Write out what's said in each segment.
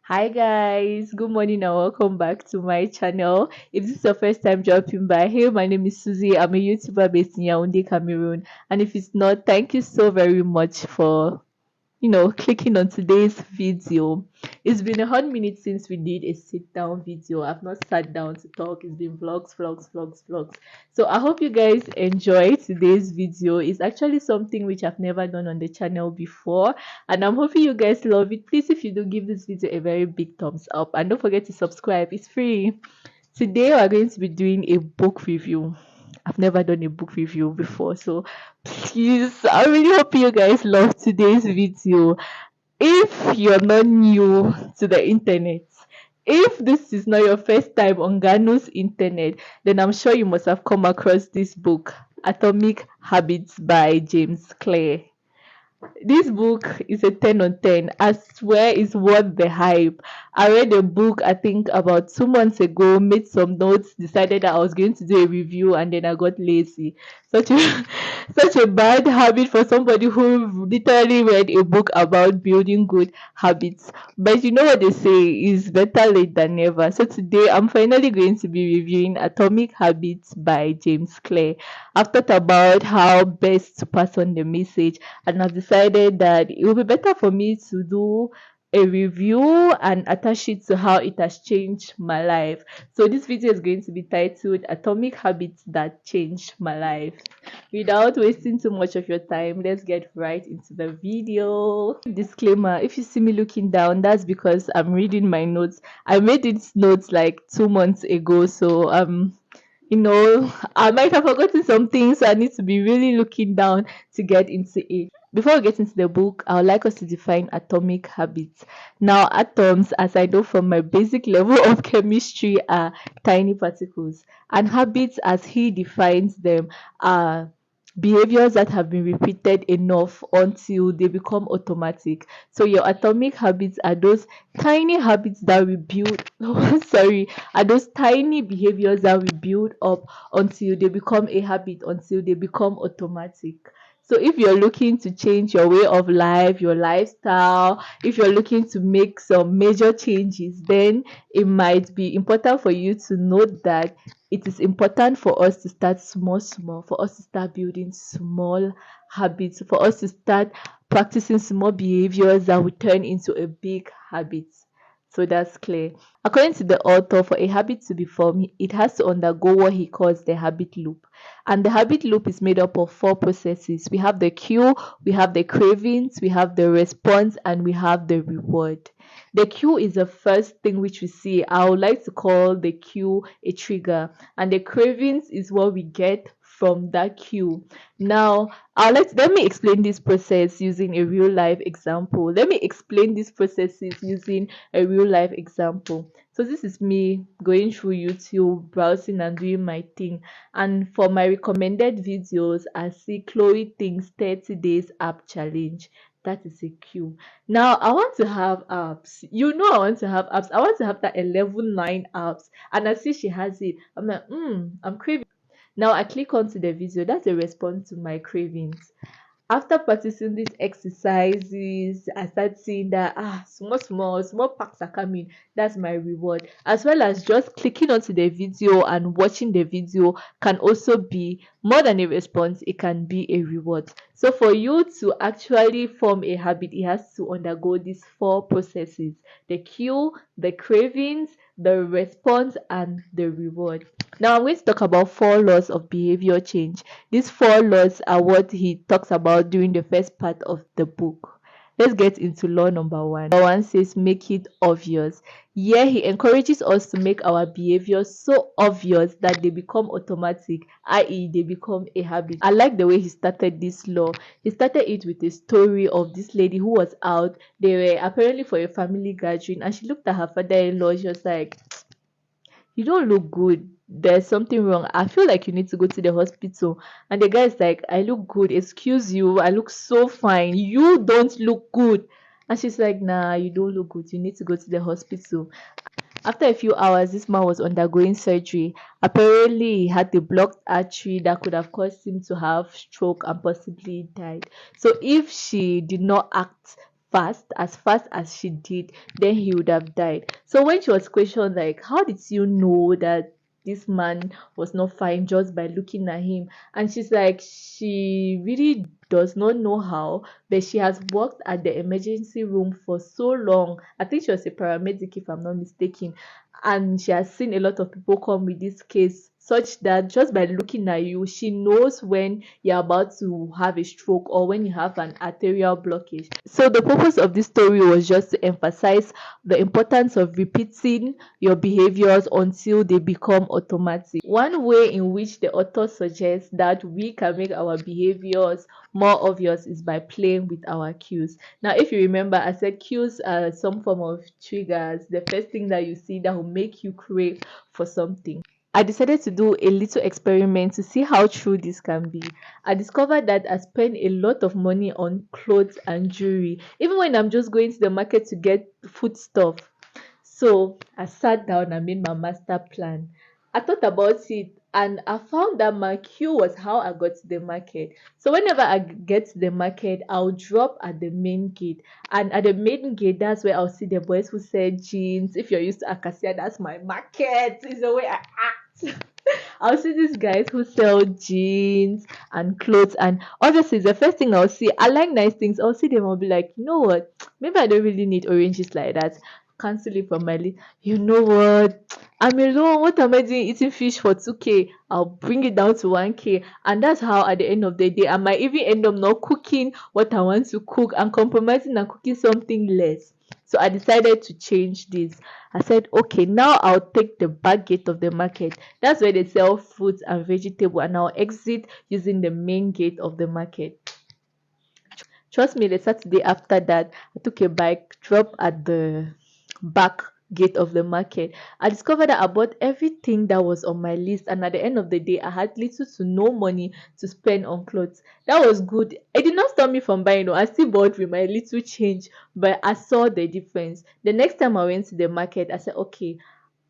Hi guys, good morning and welcome back to my channel. If this is your first time dropping by, hey, my name is Susie. I'm a YouTuber based in Yaoundé, Cameroon. And if it's not, thank you so very much for clicking on today's video. It's been a hot minute since we did a sit down video. I've not sat down to talk. It's been vlogs. So I hope you guys enjoy today's video. It's actually something which I've never done on the channel before, and I'm hoping you guys love it. Please, if you do, give this video a very big thumbs up and don't forget to subscribe. It's free. Today we are going to be doing a book review. I've never done a book review before, so please, I really hope you guys love today's video. If you're not new to the internet, if this is not your first time on Ganu's internet, then I'm sure you must have come across this book, Atomic Habits by James Clear. This book is a 10 on 10. I swear it's worth the hype. I read a book, I think, about 2 months ago, made some notes, decided that I was going to do a review, and then I got lazy. Such a such a bad habit for somebody who literally read a book about building good habits. But you know what they say is better late than never. So today I'm finally going to be reviewing Atomic Habits by James Clear. I've thought about how best to pass on the message, and I've decided that it will be better for me to do a review and attach it to how it has changed my life. So this video is going to be titled Atomic Habits That Changed My Life. Without wasting too much of your time, let's get right into the video. Disclaimer: if you see me looking down, that's because I'm reading my notes. I made these notes like 2 months ago, so I might have forgotten some things, so I need to be really looking down to get into it. Before we get into the book, I would like us to define atomic habits. Now, atoms, as I know from my basic level of chemistry, are tiny particles, and habits, as he defines them, are behaviors that have been repeated enough until they become automatic. So your atomic habits are those tiny habits that we build are those tiny behaviors that we build up until they become a habit, until they become automatic. So if you're looking to change your way of life, your lifestyle, if you're looking to make some major changes, then it might be important for you to note that it is important for us to start small, for us to start building small habits, for us to start practicing small behaviors that will turn into a big habit. So that's clear. According to the author, for a habit to be formed, it has to undergo what he calls the habit loop. And the habit loop is made up of four processes. We have the cue, we have the cravings, we have the response, and we have the reward. The cue is the first thing which we see. I would like to call the cue a trigger, and the cravings is what we get from that cue. Now, let me explain this process using a real life example. Let me explain these processes using a real life example. So this is me going through YouTube, browsing and doing my thing. And for my recommended videos, I see Chloe thinks 30 days app challenge. That is a cue. Now I want to have apps. I want to have apps. I want to have that 11 9 apps. And I see she has it. I'm like, I'm craving. Now I click onto the video. That's a response to my cravings. After practicing these exercises, I start seeing that small packs are coming. That's my reward. As well as just clicking onto the video and watching the video can also be more than a response, it can be a reward. So for you to actually form a habit, it has to undergo these four processes: the cue, the cravings, the response, and the reward. Now I'm going to talk about four laws of behavior change. These four laws are what he talks about during the first part of the book. Let's get into law number one. Number one says make it obvious. Yeah, he encourages us to make our behaviors so obvious that they become automatic, i.e., they become a habit. I like the way he started this law. He started it with a story of this lady who was out. They were apparently for a family gathering, and she looked at her father-in-law. She was like, "You don't look good. There's something wrong. I feel like you need to go to the hospital." And the guy is like, "I look good. Excuse you. I look so fine. You don't look good." And she's like, "Nah, you don't look good. You need to go to the hospital." After a few hours, this man was undergoing surgery. Apparently, he had a blocked artery that could have caused him to have stroke and possibly died. So if she did not act fast as she did, then he would have died. So when she was questioned, like, how did you know that this man was not fine just by looking at him? And she's like, she really does not know how, but she has worked at the emergency room for so long. I think she was a paramedic, if I'm not mistaken, and she has seen a lot of people come with this case, such that just by looking at you, she knows when you're about to have a stroke or when you have an arterial blockage. So the purpose of this story was just to emphasize the importance of repeating your behaviors until they become automatic. One way in which the author suggests that we can make our behaviors more obvious is by playing with our cues. Now, if you remember, I said cues are some form of triggers, the first thing that you see that will make you crave for something. I decided to do a little experiment to see how true this can be. I discovered that I spend a lot of money on clothes and jewelry, even when I'm just going to the market to get food stuff. So I sat down and made my master plan. I thought about it and I found that my cue was how I got to the market. So whenever I get to the market, I'll drop at the main gate. And at the main gate, that's where I'll see the boys who sell jeans. If you're used to Acacia, that's my market. It's the way I act. I'll see these guys who sell jeans and clothes, and obviously the first thing I'll see, I like nice things. I'll see them, I'll be like, you know what? Maybe I don't really need oranges like that. Cancel it from my list. You know what? I'm alone. What am I doing eating fish for 2K? I'll bring it down to 1K. And that's how at the end of the day, I might even end up not cooking what I want to cook and compromising and cooking something less. So I decided to change this. I said, okay, now I'll take the back gate of the market. That's where they sell fruits and vegetable, and I'll exit using the main gate of the market. Trust me, the Saturday after that, I took a bike, drop at the back gate of the market. I discovered that I bought everything that was on my list, and at the end of the day, I had little to no money to spend on clothes. That was good. It did not stop me from buying. No, I still bought with my little change, but I saw the difference. The next time I went to the market, I said, okay,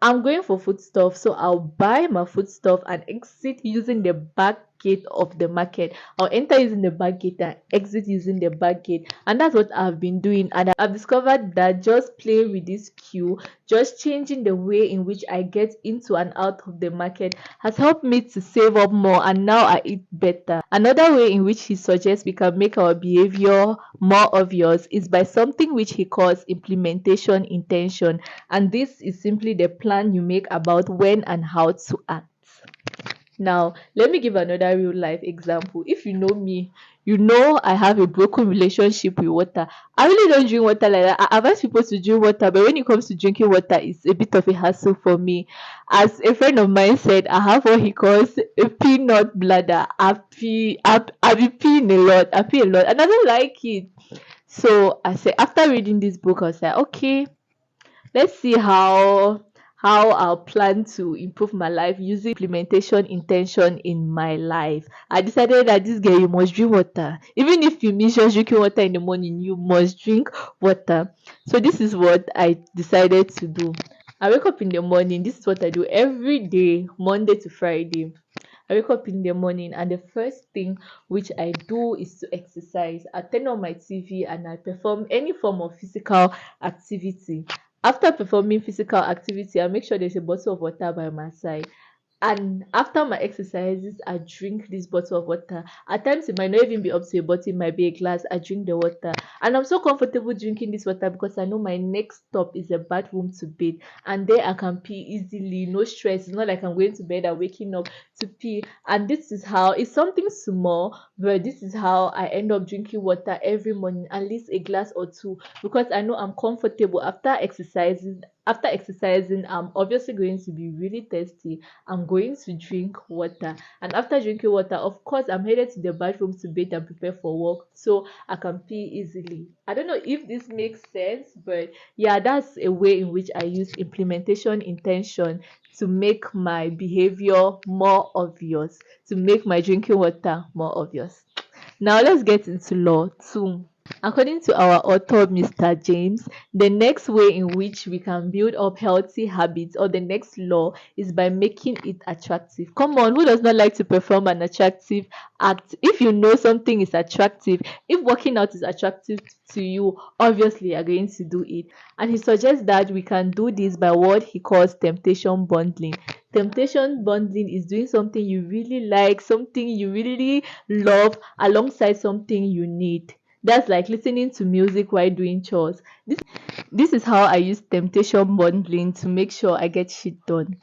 I'm going for food stuff, so I'll buy my food stuff and exit using the back gate of the market. I'll enter using the back gate and exit using the back gate. And that's what I've been doing. And I've discovered that just playing with this queue, just changing the way in which I get into and out of the market has helped me to save up more, and now I eat better. Another way in which he suggests we can make our behavior more obvious is by something which he calls implementation intention, and this is simply the plan you make about when and how to act. Now, let me give another real life example. If you know me, you know I have a broken relationship with water. I really don't drink water like that. I advise people to drink water, but when it comes to drinking water, it's a bit of a hassle for me. As a friend of mine said, I have what he calls a peanut bladder. I be peeing a lot. I pee a lot, and I don't like it. So I said, after reading this book, I was like, okay, let's see how I'll plan to improve my life using implementation intention in my life. I decided that this girl, you must drink water. Even if you miss just drinking water in the morning, you must drink water. So this is what I decided to do. I wake up in the morning. This is what I do every day, Monday to Friday. I wake up in the morning, and the first thing which I do is to exercise. I turn on my TV and I perform any form of physical activity. After performing physical activity, I make sure there's a bottle of water by my side. And after my exercises, I drink this bottle of water. At times, it might not even be up to a bottle, it might be a glass. I drink the water. And I'm so comfortable drinking this water because I know my next stop is a bathroom to bathe. And there I can pee easily, no stress. It's not like I'm going to bed and waking up to pee. And this is how, it's something small, but this is how I end up drinking water every morning, at least a glass or two, because I know I'm comfortable after exercising. After exercising, I'm obviously going to be really thirsty. I'm going to drink water, and after drinking water, of course, I'm headed to the bathroom to bathe and prepare for work so I can pee easily. I don't know if this makes sense, but yeah, that's a way in which I use implementation intention to make my behavior more obvious, to make my drinking water more obvious. Now let's get into law 2. According to our author, Mr. James, the next way in which we can build up healthy habits, or the next law, is by making it attractive. Come on, who does not like to perform an attractive act? If you know something is attractive, if working out is attractive to you, obviously you're going to do it. And he suggests that we can do this by what he calls temptation bundling. Temptation bundling is doing something you really like, something you really love, alongside something you need. That's like listening to music while doing chores. This is how I use temptation bundling to make sure I get shit done.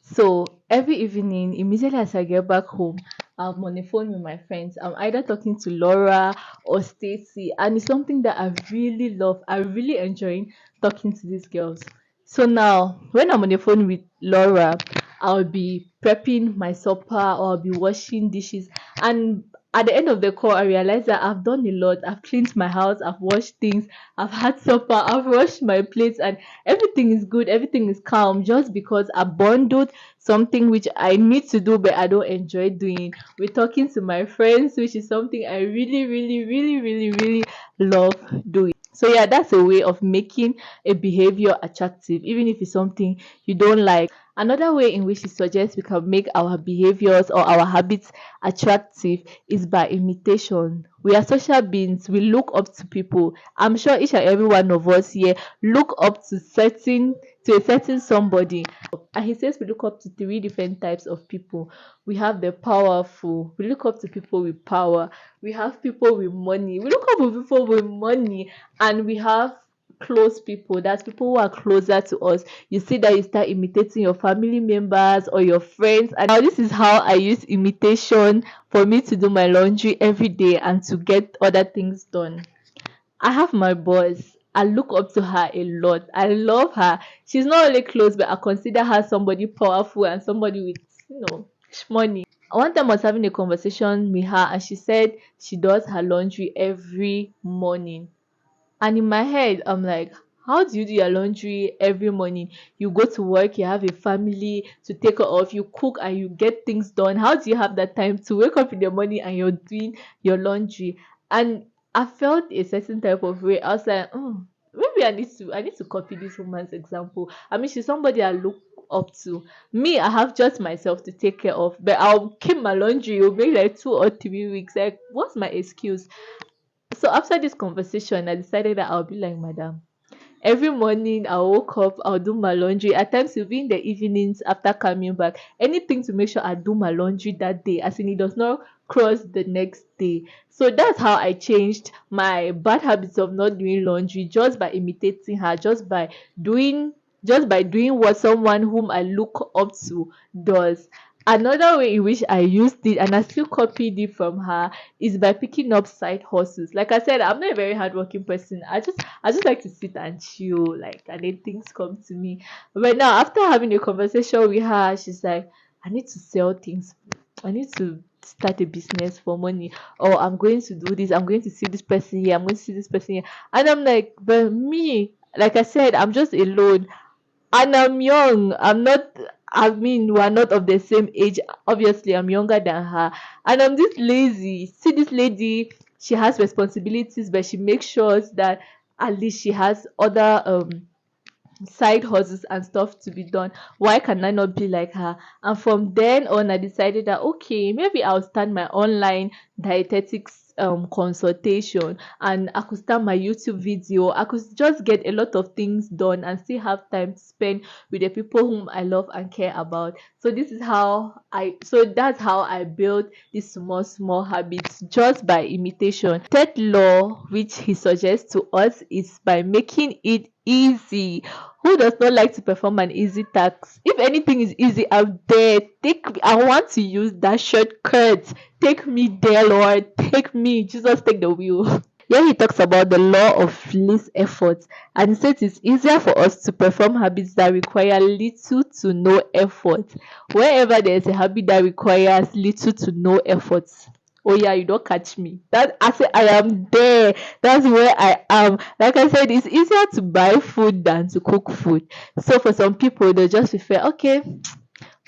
So every evening, immediately as I get back home, I'm on the phone with my friends. I'm either talking to Laura or Stacy, and it's something that I really love. I really enjoy talking to these girls. So now, when I'm on the phone with Laura, I'll be prepping my supper, or I'll be washing dishes, and at the end of the call, I realize that I've done a lot. I've cleaned my house, I've washed things, I've had supper, I've washed my plates, and everything is good, everything is calm, just because I bundled something which I need to do but I don't enjoy doing. We're talking to my friends, which is something I really, really, really, really, really love doing. So yeah, that's a way of making a behavior attractive, even if it's something you don't like. Another way in which he suggests we can make our behaviors or our habits attractive is by imitation. We are social beings. We look up to people. I'm sure each and every one of us here look up to a certain somebody. And he says we look up to three different types of people. We have the powerful. We look up to people with power. We have people with money. We look up to people with money, and we have close people. That's people who are closer to us. You see that you start imitating your family members or your friends. And now this is how I use imitation for me to do my laundry every day and to get other things done. I have my boss. I look up to her a lot. I love her. She's not only close, but I consider her somebody powerful and somebody with, money. One time I was having a conversation with her, and she said she does her laundry every morning. And in my head, I'm like, how do you do your laundry every morning? You go to work, you have a family to take care of, you cook and you get things done. How do you have that time to wake up in the morning and you're doing your laundry? And I felt a certain type of way. I was like, maybe I need to copy this woman's example. I mean, she's somebody I look up to. Me, I have just myself to take care of, but I'll keep my laundry. It'll be like 2 or 3 weeks. Like, what's my excuse? So after this conversation, I decided that I'll be like Madam. Every morning I woke up, I'll do my laundry. At times it'll be in the evenings after coming back. Anything to make sure I do my laundry that day, as in it does not cross the next day. So that's how I changed my bad habits of not doing laundry, just by imitating her, just by doing what someone whom I look up to does. Another way in which I used it, and I still copied it from her, is by picking up side hustles. Like I said, I'm not a very hardworking person. I just like to sit and chill, like, and then things come to me. But now, after having a conversation with her, she's like, I need to sell things. I need to start a business for money. Or I'm going to do this. I'm going to see this person here. I'm going to see this person here. And I'm like, but me, like I said, I'm just alone. And I'm young. I mean, we're not of the same age. Obviously, I'm younger than her. And I'm this lazy. See, this lady, she has responsibilities, but she makes sure that at least she has other side hustles and stuff to be done. Why can I not be like her? And from then on, I decided that okay, maybe I'll start my online dietetics consultation, and I could start my YouTube video. I could just get a lot of things done and still have time to spend with the people whom I love and care about. So that's how I built these small small habits, just by imitation. Third law which he suggests to us is by making it easy. Who does not like to perform an easy task? If anything is easy out there, I want to use that shortcut. Take me there, Lord. Take me. Jesus, take the wheel. Here he talks about the law of least effort, and he says it's easier for us to perform habits that require little to no effort. Wherever there is a habit that requires little to no effort, oh yeah, you don't catch me. That I say I am there. That's where I am. Like I said, it's easier to buy food than to cook food. So for some people, they just prefer, okay,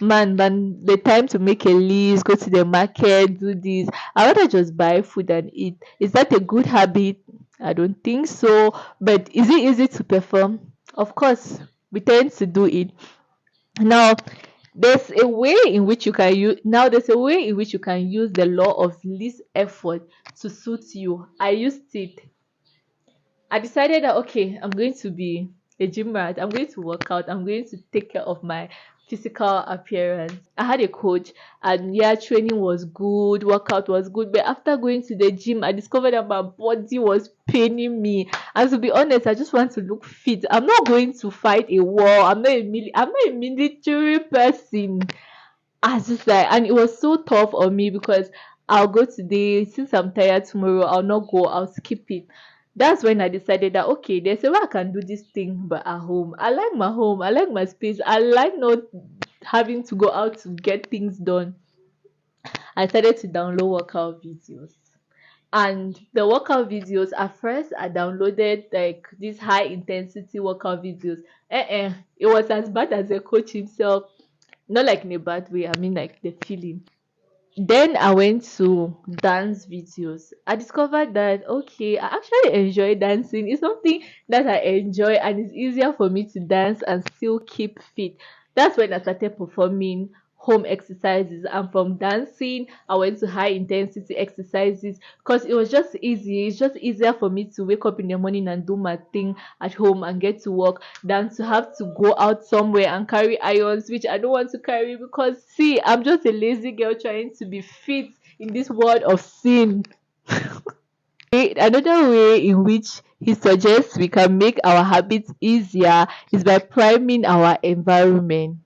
man, the time to make a list, go to the market, do this. I rather just buy food and eat. Is that a good habit? I don't think so. But is it easy to perform? Of course, we tend to do it. Now, there's a way in which you can use the law of least effort to suit you. I used it. I decided that okay, I'm going to be a gym rat. I'm going to work out. I'm going to take care of my physical appearance. I had a coach, and yeah, training was good, workout was good. But after going to the gym, I discovered that my body was paining me. And to be honest, I just want to look fit. I'm not going to fight a war. I'm not a military person. I was just like, and it was so tough on me because I'll go today, since I'm tired tomorrow, I'll not go, I'll skip it. That's when I decided that okay, there's a way I can do this thing but at home. I like my home, I like my space, I like not having to go out to get things done. I started to download workout videos. And the workout videos, at first I downloaded like these high intensity workout videos. It was as bad as the coach himself. Not like in a bad way, I mean like the feeling. Then I went to dance videos. I discovered that okay, I actually enjoy dancing. It's something that I enjoy, and it's easier for me to dance and still keep fit. That's when I started performing home exercises, and from dancing I went to high intensity exercises because it was just easy. It's just easier for me to wake up in the morning and do my thing at home and get to work than to have to go out somewhere and carry irons, which I don't want to carry because see, I'm just a lazy girl trying to be fit in this world of sin. Another way in which he suggests we can make our habits easier is by priming our environment.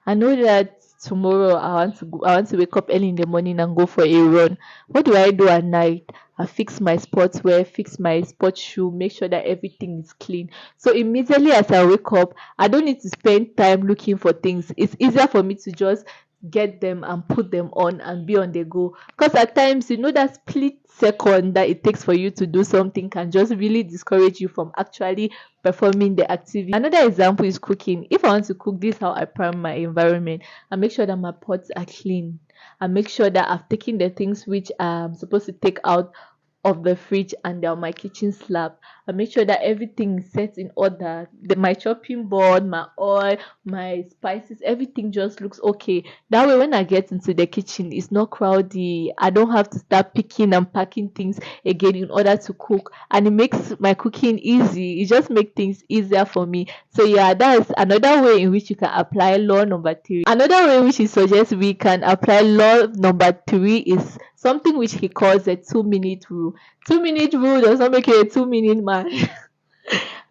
I know that tomorrow I want to wake up early in the morning and go for a run. What do I do at night? I fix my sports wear, fix my sports shoe, make sure that everything is clean. So immediately as I wake up, I don't need to spend time looking for things. It's easier for me to just get them and put them on and be on the go. Because at times, that split second that it takes for you to do something can just really discourage you from actually performing the activity. Another example is cooking. If I want to cook, this is how I prime my environment. I make sure that my pots are clean. I make sure that I've taken the things which I'm supposed to take out of the fridge and they're on my kitchen slab. I make sure that everything is set in order. My chopping board, my oil, my spices, everything just looks okay. That way, when I get into the kitchen, it's not crowded. I don't have to start picking and packing things again in order to cook, and it makes my cooking easy. It just makes things easier for me. So yeah, that's another way in which you can apply law number 3. Another way which he suggests we can apply law number 3 is something which he calls a 2-minute rule. 2-minute rule does not make you a 2-minute man.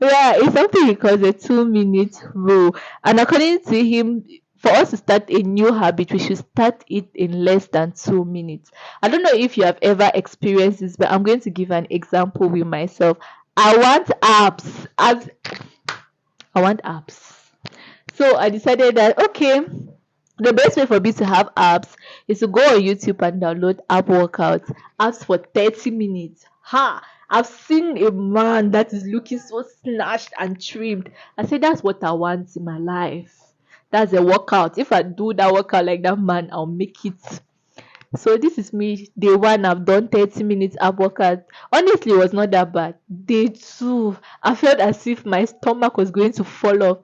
Yeah, it's something he calls a 2-minute rule. And according to him, for us to start a new habit, we should start it in less than 2 minutes. I don't know if you have ever experienced this, but I'm going to give an example with myself. I want apps. I want apps. So I decided that okay, the best way for me to have apps is to go on YouTube and download app workouts. Apps for 30 minutes. Ha! I've seen a man that is looking so snatched and trimmed. I said that's what I want in my life. That's a workout. If I do that workout like that man, I'll make it. So this is me. Day one, I've done 30 minutes ab workout. Honestly, it was not that bad. Day two, I felt as if my stomach was going to fall off.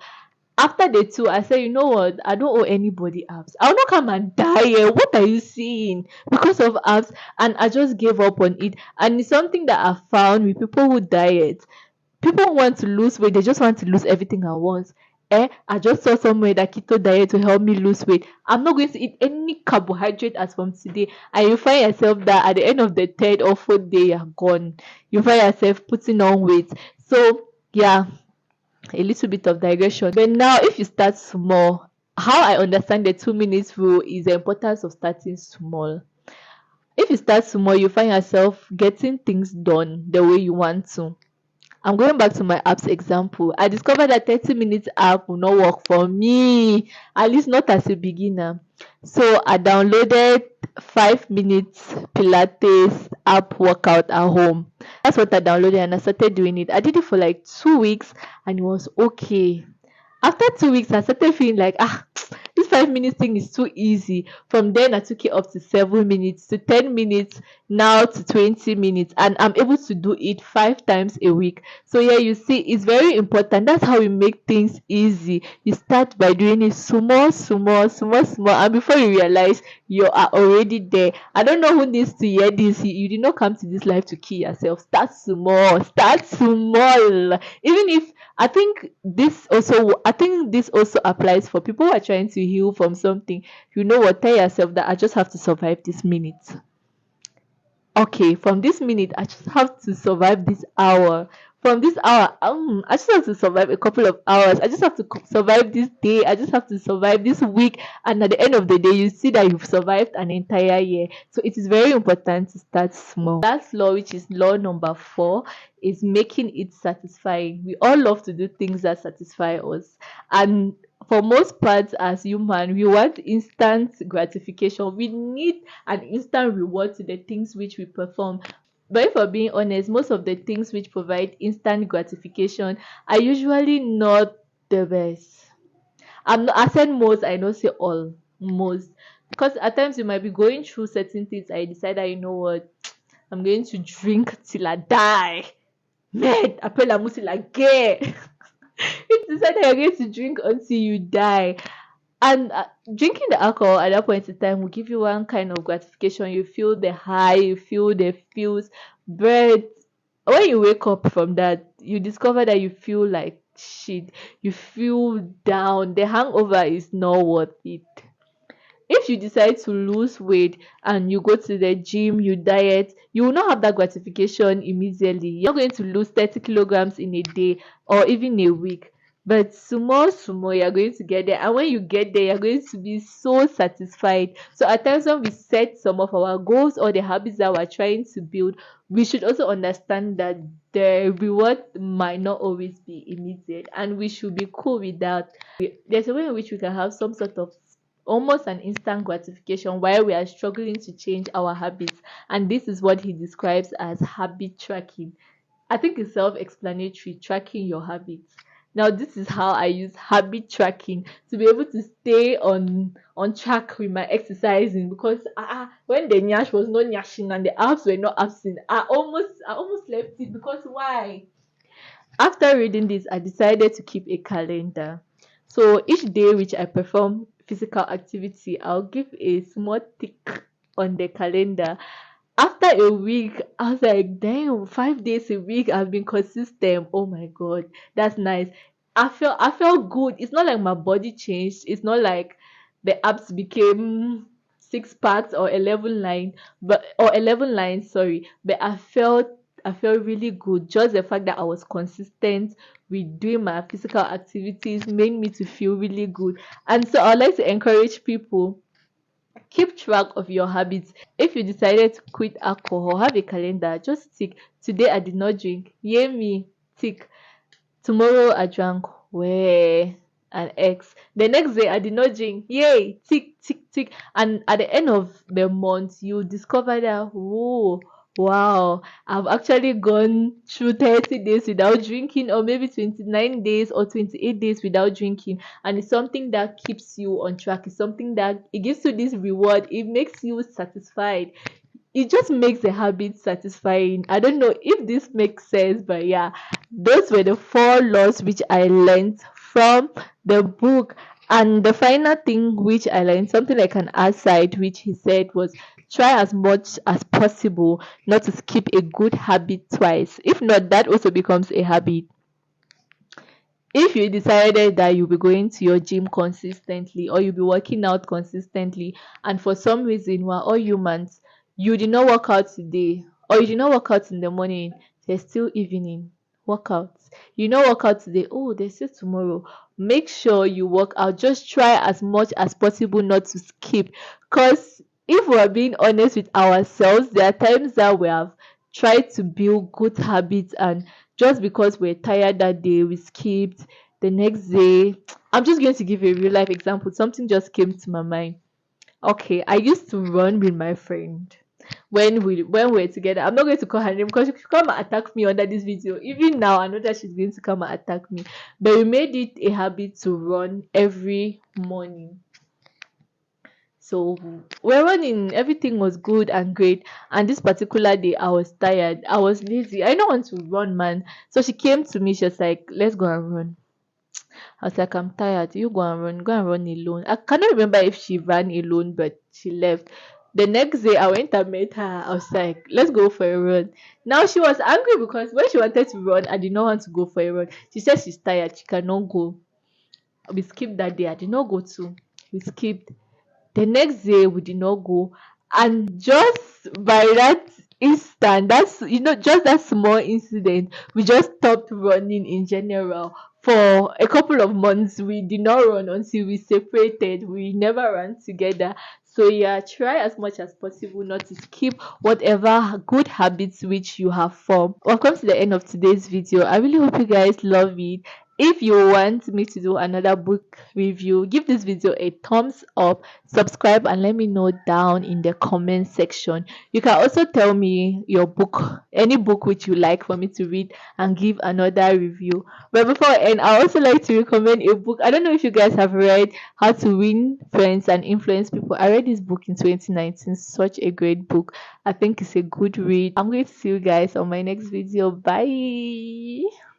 After day two, I said, you know what? I don't owe anybody abs. I'll not come and die here. What are you seeing? Because of abs. And I just gave up on it. And it's something that I found with people who diet. People want to lose weight, they just want to lose everything at once. I just saw somewhere that keto diet will help me lose weight. I'm not going to eat any carbohydrate as from today. And you find yourself that at the end of the third or fourth day, you're gone. You find yourself putting on weight. So, yeah, a little bit of digression. But now, if you start small, how I understand the 2 minutes rule is the importance of starting small. If you start small, you find yourself getting things done the way you want to. I'm going back to my apps example. I discovered that 30 minutes app will not work for me, at least not as a beginner. So I downloaded 5 minutes Pilates app workout at home. That's what I downloaded and I started doing it. I did it for like 2 weeks and it was okay. After 2 weeks, I started feeling like, this 5 minutes thing is too easy. From then I took it up to 7 minutes to 10 minutes, now to 20 minutes, and I'm able to do it 5 times a week. So yeah, you see, it's very important. That's how we make things easy. You start by doing it small, small, small, small, and before you realize, you are already there. I don't know who needs to hear this. You did not come to this life to kill yourself. Start small. Start small. Even if I think this also applies for people who are trying to heal from something. You know what? Tell yourself that I just have to survive this minute. Okay, from this minute, I just have to survive this hour. From this hour, I just have to survive a couple of hours. I just have to survive this day. I just have to survive this week. And at the end of the day, you see that you've survived an entire year. So it is very important to start small. Last law, which is law number 4, is making it satisfying. We all love to do things that satisfy us. And for most parts, as human, we want instant gratification. We need an instant reward to the things which we perform. But if we're being honest, most of the things which provide instant gratification are usually not the best. I said most, I don't say all. Most. Because at times you might be going through certain things. I decide that, you know what, I'm going to drink till I die. Man, après la mousse la guerre. You decide that you're going to drink until you die. And drinking the alcohol at that point in time will give you one kind of gratification. You feel the high, you feel the feels, but when you wake up from that, you discover that you feel like shit. You feel down. The hangover is not worth it. If you decide to lose weight and you go to the gym, you diet, you will not have that gratification immediately. You're not going to lose 30 kilograms in a day or even a week. But small, small, you're going to get there. And when you get there, you're going to be so satisfied. So at times when we set some of our goals or the habits that we're trying to build, we should also understand that the reward might not always be immediate. And we should be cool with that. There's a way in which we can have some sort of almost an instant gratification while we are struggling to change our habits. And this is what he describes as habit tracking. I think it's self-explanatory, tracking your habits. Now, this is how I use habit tracking to be able to stay on track with my exercising, because when the nyash was not nyashing and the abs were not absent, I almost left it. Because why? After reading this, I decided to keep a calendar. So each day which I perform physical activity, I'll give a small tick on the calendar. After a week, I was like, damn, 5 days a week, I've been consistent. Oh my god, that's nice. I felt good. It's not like my body changed. It's not like the abs became 6 parts or 11 lines, or 11 lines, sorry. But I felt really good. Just the fact that I was consistent with doing my physical activities made me to feel really good. And so I'd like to encourage people, keep track of your habits. If you decided to quit alcohol, have a calendar. Just tick. Today I did not drink. Yay me. Tick. Tomorrow I drank. Where? An X. The next day I did not drink. Yay. Tick, tick, tick. And at the end of the month, you discover that, oh, wow, I've actually gone through 30 days without drinking, or maybe 29 days or 28 days without drinking. And it's something that keeps you on track. It's something that it gives you this reward. It makes you satisfied. It just makes the habit satisfying. I don't know if this makes sense, but yeah, those were the 4 laws which I learned from the book. And the final thing which I learned, something like an aside, which he said was, try as much as possible not to skip a good habit twice. If not, that also becomes a habit. If you decided that you'll be going to your gym consistently, or you'll be working out consistently, and for some reason we're all humans, you did not work out today, or you did not work out in the morning, there's still evening workouts. You know, work out today, oh, there's still tomorrow. Make sure you work out. Just try as much as possible not to skip. Because if we're being honest with ourselves, there are times that we have tried to build good habits, and just because we're tired that day, we skipped. The next day, I'm just going to give a real life example. Something just came to my mind. Okay, I used to run with my friend when we're together. I'm not going to call her name because she could come and attack me under this video. Even now, I know that she's going to come and attack me. But we made it a habit to run every morning. So we're running, everything was good and great. And this particular day, I was tired, I was lazy, I don't want to run, man. So she came to me, she was like, let's go and run. I was like, I'm tired. You go and run alone. I cannot remember if she ran alone, but she left. The next day, I went and met her. I was like, let's go for a run. Now she was angry because when she wanted to run, I did not want to go for a run. She said she's tired. She cannot go. We skipped that day. I did not go too. We skipped. The next day we did not go, and just by that instant, that's just that small incident, we just stopped running in general. For a couple of months we did not run until we separated. We never ran together. So yeah, try as much as possible not to skip whatever good habits which you have formed. Welcome to the end of today's video. I really hope you guys love it. If you want me to do another book review, give this video a thumbs up, subscribe, and let me know down in the comment section. You can also tell me your book, any book which you like for me to read and give another review. But before I end, I also like to recommend a book. I don't know if you guys have read How to Win Friends and Influence People. I read this book in 2019. Such a great book. I think it's a good read. I'm going to see you guys on my next video. Bye.